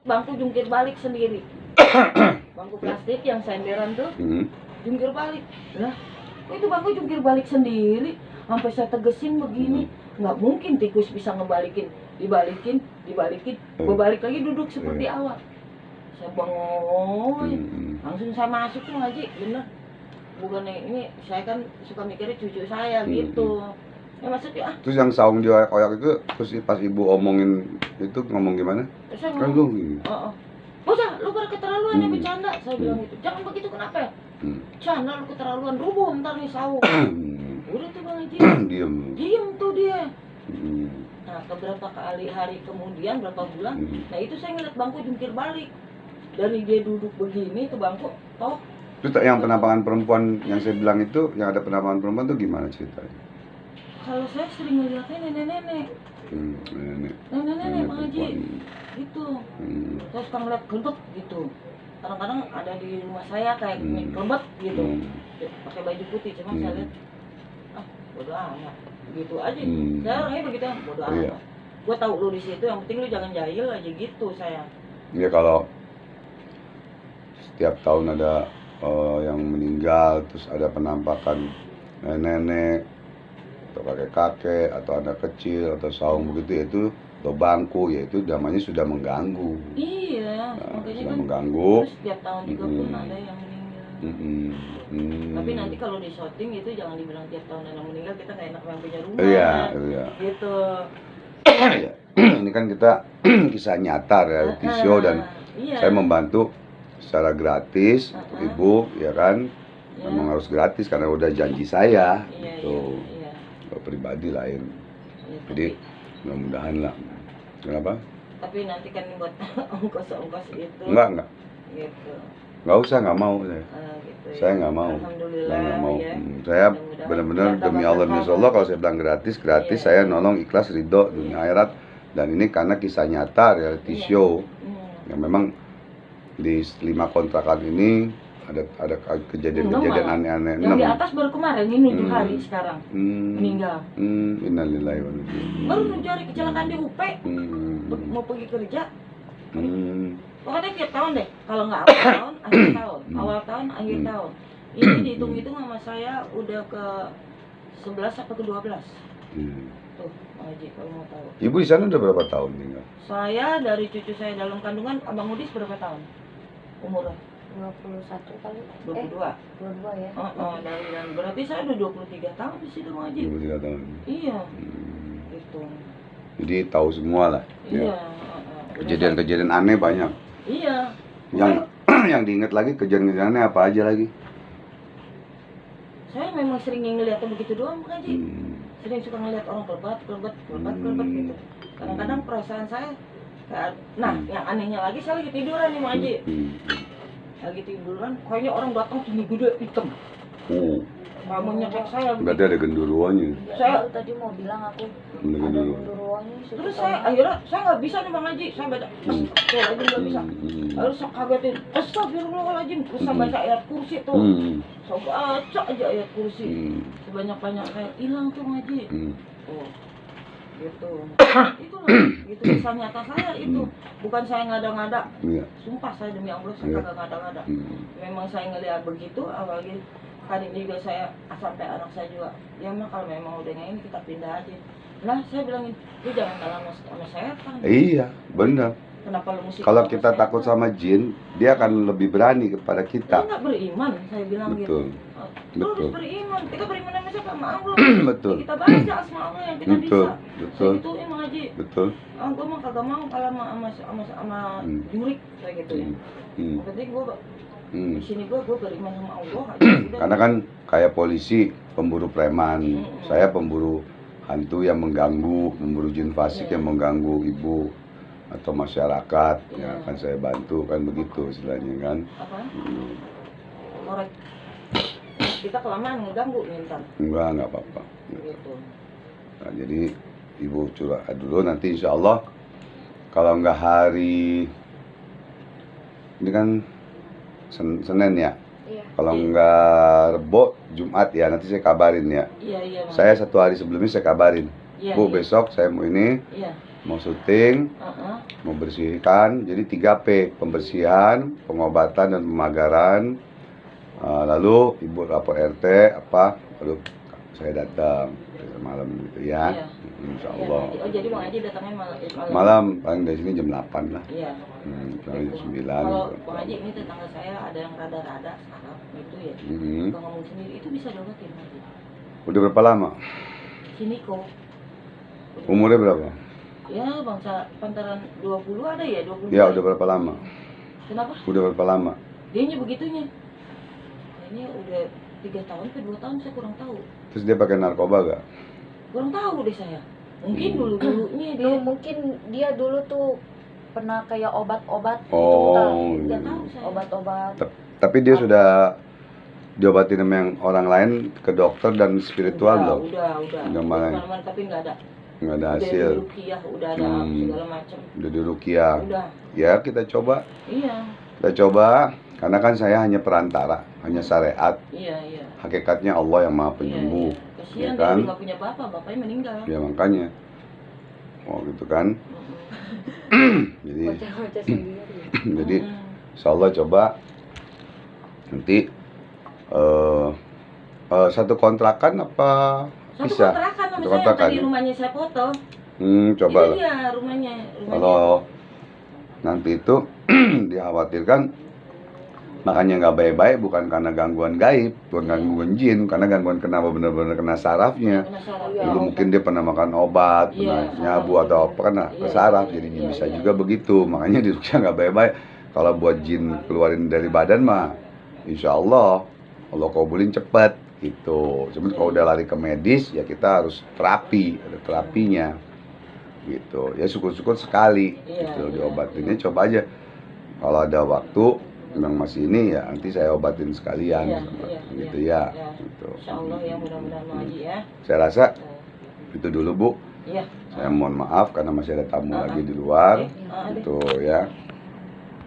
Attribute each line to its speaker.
Speaker 1: bangku jungkir balik sendiri. Bangku plastik yang senderan tuh jungkir balik. Lah, itu bangku jungkir balik sendiri. Sampai saya tegesin begini, nggak mungkin tikus bisa ngebalikin, dibalikin, berbalik lagi duduk seperti awal. Saya bengong, langsung saya masuk tuh ngaji, bener. Bukan ini, saya kan suka mikirnya cucu saya gitu. Ya maksudnya
Speaker 2: Terus yang saung dioyak-oyak itu, terus pas ibu omongin itu ngomong gimana?
Speaker 1: Saya
Speaker 2: Kan lu gini.
Speaker 1: Bocah, lu pada keterlaluan ya bercanda. Saya bilang gitu, jangan begitu kenapa ya? Canda lu keterlaluan, rubuh ntar nih saung. Udah tuh Bang Haji, diem tuh dia. Nah, beberapa kali hari kemudian, berapa bulan, nah itu saya ngeliat bangku jungkir balik. Dari dia duduk begini tuh bangku, toh.
Speaker 2: Terus yang penampakan perempuan yang saya bilang itu, yang ada penampakan perempuan tuh gimana ceritanya?
Speaker 1: Kalau saya sering ngeliatnya nenek-nenek. Nenek-nenek Bang Haji, gitu. Saya suka ngeliat gelbet gitu. Kadang-kadang ada di rumah saya kayak gelbet gitu. Pakai baju putih, cuma saya lihat bodo amat, gitu aja. Saya orangnya begitu, bodo amat. Gue tahu lu di situ, yang penting lu jangan jahil aja gitu saya.
Speaker 2: Ya kalau setiap tahun ada yang meninggal, terus ada penampakan nenek atau kakek-kakek atau anak kecil atau saung begitu, yaitu atau bangku, yaitu namanya sudah mengganggu.
Speaker 1: Iya, makanya
Speaker 2: sudah
Speaker 1: kan
Speaker 2: mengganggu.
Speaker 1: Terus setiap tahun juga pun ada yang meninggal. Tapi nanti kalau di shooting itu jangan dibilang tiap tahun ada yang meninggal, kita nggak enak yang punya rumah.
Speaker 2: Iya.
Speaker 1: Gitu.
Speaker 2: Ini kan kita kisah nyata reality show dan saya membantu secara gratis untuk ibu, ya kan. Memang harus gratis karena udah janji saya. Gitu. Pribadi lain. Jadi mudah-mudahan lah. Kenapa?
Speaker 1: Tapi nanti kan buat ongkos-ongkos itu.
Speaker 2: Enggak.
Speaker 1: Gitu.
Speaker 2: Nggak usah, nggak mau saya.
Speaker 1: Gitu,
Speaker 2: saya nggak mau.
Speaker 1: Alhamdulillah.
Speaker 2: Saya nggak mau.
Speaker 1: Ya.
Speaker 2: Saya benar-benar demi Allah, insya Allah kalau saya bilang gratis, saya nolong ikhlas ridho dunia akhirat. Dan ini karena kisah nyata reality show. Yang memang di 5 kontrakan ini ada kejadian-kejadian aneh-aneh.
Speaker 1: Yang di atas baru kemarin, ini 7 hari sekarang meninggal.
Speaker 2: Innalillahi wa inna ilaihi raji'un.
Speaker 1: Baru mencari kecelakaan di UP, mau pergi kerja. Pokoknya tiap tahun deh, kalau nggak awal tahun, akhir tahun, awal tahun, akhir tahun. Ini dihitung-hitung sama saya udah ke 11 atau ke 12. Tuh, Bang Haji kalau mau tahu.
Speaker 2: Ibu di sana udah berapa tahun tinggal?
Speaker 1: Saya dari cucu saya dalam kandungan, Abang Udis berapa tahun? Umurnya?
Speaker 3: 21 kali.
Speaker 1: 22.
Speaker 3: 22 ya.
Speaker 1: Dan berarti saya udah 23 tahun di situ, Bang Haji.
Speaker 2: 23 tahun.
Speaker 1: Iya. Gitu.
Speaker 2: Jadi tahu semua lah.
Speaker 1: Iya.
Speaker 2: Kejadian-kejadian aneh banyak.
Speaker 1: Iya.
Speaker 2: Yang diingat lagi kejadian-kejadian aneh apa aja lagi?
Speaker 1: Saya memang sering ngeliatnya begitu doang, Bang Haji. Sering suka ngeliat orang kelebat gitu. Kadang-kadang perasaan saya kayak, yang anehnya lagi, saya lagi tiduran nih, Bang Haji. Lagi tiduran, kayaknya orang datang tinggi gede hitam. Kamu nyekek saya.
Speaker 2: Berarti ada genderuwonya.
Speaker 3: Saya tadi mau bilang aku ada genderuwonya.
Speaker 1: Terus saya akhirnya nggak bisa nih Bang Haji, saya baca astagfirullahaladzim nggak bisa. Lalu saya kagetin, astagfirullahaladzim, terus saya baca ayat kursi tuh. Saya baca aja ayat kursi. Sebanyak-banyak saya hilang tuh Bang Haji. Oh, gitu. Itulah, gitu kisah nyata saya itu. Bukan saya ngada-ngada. Sumpah saya demi Allah saya kagak ngada-ngada. Memang saya ngeliat begitu, apalagi tadi juga saya sampai anak saya juga, ya mah kalau memang udah ini kita pindah aja. Nah saya bilangin, lu jangan kalah sama setan.
Speaker 2: Iya, benar.
Speaker 1: Kenapa lu mesti?
Speaker 2: Kalau kita takut sama jin, dia akan lebih berani kepada kita.
Speaker 1: Dia nggak beriman, saya bilang
Speaker 2: betul.
Speaker 1: Gitu. Lu harus beriman. Kita beriman sama siapa? Sama Allah.
Speaker 2: Betul.
Speaker 1: Kita baca asma Allah yang kita bisa.
Speaker 2: Betul.
Speaker 1: Saya gituin Bang Haji.
Speaker 2: Betul.
Speaker 1: Gue mah kagak mau kalah sama jurik, saya gituin. Berarti gue di sini gue beriman sama Allah aja.
Speaker 2: Karena kan kayak polisi pemburu preman, saya pemburu hantu yang mengganggu, pemburu jin fasik yang mengganggu ibu atau masyarakat, ya kan saya bantu kan begitu istilahnya kan.
Speaker 1: Apa? Korek. Kita kelamaan ngeganggu nih ntar.
Speaker 2: Enggak apa-apa.
Speaker 1: Gitu.
Speaker 2: Nah, jadi ibu curhat dulu, nanti insya Allah kalau enggak hari ini kan Senin ya.
Speaker 3: Iya.
Speaker 2: Kalau enggak Rebo, Jumat ya, nanti saya kabarin ya.
Speaker 1: Iya.
Speaker 2: Saya 1 hari sebelumnya saya kabarin. Bu besok saya mau ini. mau syuting, mau bersihkan. Jadi 3P, pembersihan, pengobatan dan pemagaran. Lalu ibu lapor RT apa, lalu saya datang malam gitu ya.
Speaker 1: Iya.
Speaker 2: Insya Allah.
Speaker 1: Oh jadi Bang Haji datangnya malam?
Speaker 2: Malam, paling dari sini jam 8 lah.
Speaker 1: Iya.
Speaker 2: Jam 9.
Speaker 1: Kalau Bang Haji ini tetangga saya ada yang rada-rada saraf gitu ya. Kalau ngomong sendiri itu bisa diobatin Haji.
Speaker 2: Udah berapa lama?
Speaker 1: Sini kok.
Speaker 2: Umurnya berapa?
Speaker 1: Ya bangsa pantaran 20 ada ya 20.
Speaker 2: Ya udah berapa lama?
Speaker 1: Kenapa?
Speaker 2: Udah berapa lama?
Speaker 1: Dianya begitunya. Ini udah 3 tahun ke 2 tahun saya kurang tahu.
Speaker 2: Terus dia pakai narkoba gak?
Speaker 1: Kurang tahu deh saya. Mungkin dulu-dulunya dia.
Speaker 3: Dulu mungkin dia dulu tuh pernah kayak obat-obat
Speaker 2: Oh,
Speaker 3: gitu,
Speaker 1: Nggak tahu saya.
Speaker 3: obat-obat.
Speaker 2: Tapi dia sudah diobatin sama yang orang lain ke dokter dan spiritual belum?
Speaker 1: Udah.
Speaker 2: Udah malah.
Speaker 1: Kemana-mana tapi nggak ada.
Speaker 2: Nggak ada
Speaker 1: Udah
Speaker 2: hasil.
Speaker 1: di ruqyah, udah ada segala macam.
Speaker 2: Udah di ruqyah.
Speaker 1: Udah.
Speaker 2: Ya kita coba.
Speaker 1: Iya.
Speaker 2: Kita coba. Karena kan saya hanya perantara, hanya syariat.
Speaker 1: Iya.
Speaker 2: Hakikatnya Allah yang maha penyembuh.
Speaker 1: Iya. Kasihan
Speaker 2: Ya
Speaker 1: dia
Speaker 2: kan?
Speaker 1: udah nggak punya bapak, bapaknya meninggal.
Speaker 2: Ya makanya. Oh gitu kan. Jadi
Speaker 3: Bocah-bocah sendiri.
Speaker 2: jadi insya Allah coba nanti satu kontrakan apa
Speaker 1: Satu
Speaker 2: bisa?
Speaker 1: kontrakan sama
Speaker 2: Satu
Speaker 1: saya,
Speaker 2: kontrakan,
Speaker 1: tadi
Speaker 2: ya?
Speaker 1: rumahnya saya foto.
Speaker 2: Coba
Speaker 1: Itu
Speaker 2: lah.
Speaker 1: dia rumahnya.
Speaker 2: Kalau nanti itu dikhawatirkan makanya nggak baik-baik bukan karena gangguan gaib, bukan gangguan jin, karena gangguan kenapa benar-benar kena sarafnya.
Speaker 1: Kena saraf.
Speaker 2: Dulu mungkin dia pernah makan obat, pernah
Speaker 1: Iya,
Speaker 2: nyabu
Speaker 1: saraf.
Speaker 2: atau apa kena ke
Speaker 1: Iya,
Speaker 2: saraf,
Speaker 1: iya,
Speaker 2: jadinya
Speaker 1: iya,
Speaker 2: bisa
Speaker 1: iya.
Speaker 2: juga begitu. Makanya di ruqyah nggak baik-baik. Kalau buat jin keluarin dari badan mah, insya Allah kabulin cepet gitu. Cuman kalau udah lari ke medis ya kita harus terapi, ada terapinya gitu. Ya syukur-syukur sekali
Speaker 1: Iya,
Speaker 2: gitu
Speaker 1: iya,
Speaker 2: diobatinnya, coba aja. Kalau ada waktu yang masih ini ya nanti saya obatin sekalian gitu ya. Gitu.
Speaker 1: Insya Allah ya mudah-mudahan Bang Haji ya.
Speaker 2: Saya rasa itu dulu Bu.
Speaker 1: Iya.
Speaker 2: Saya mohon maaf karena masih ada tamu lagi di luar.
Speaker 1: Oke.
Speaker 2: Gitu ya.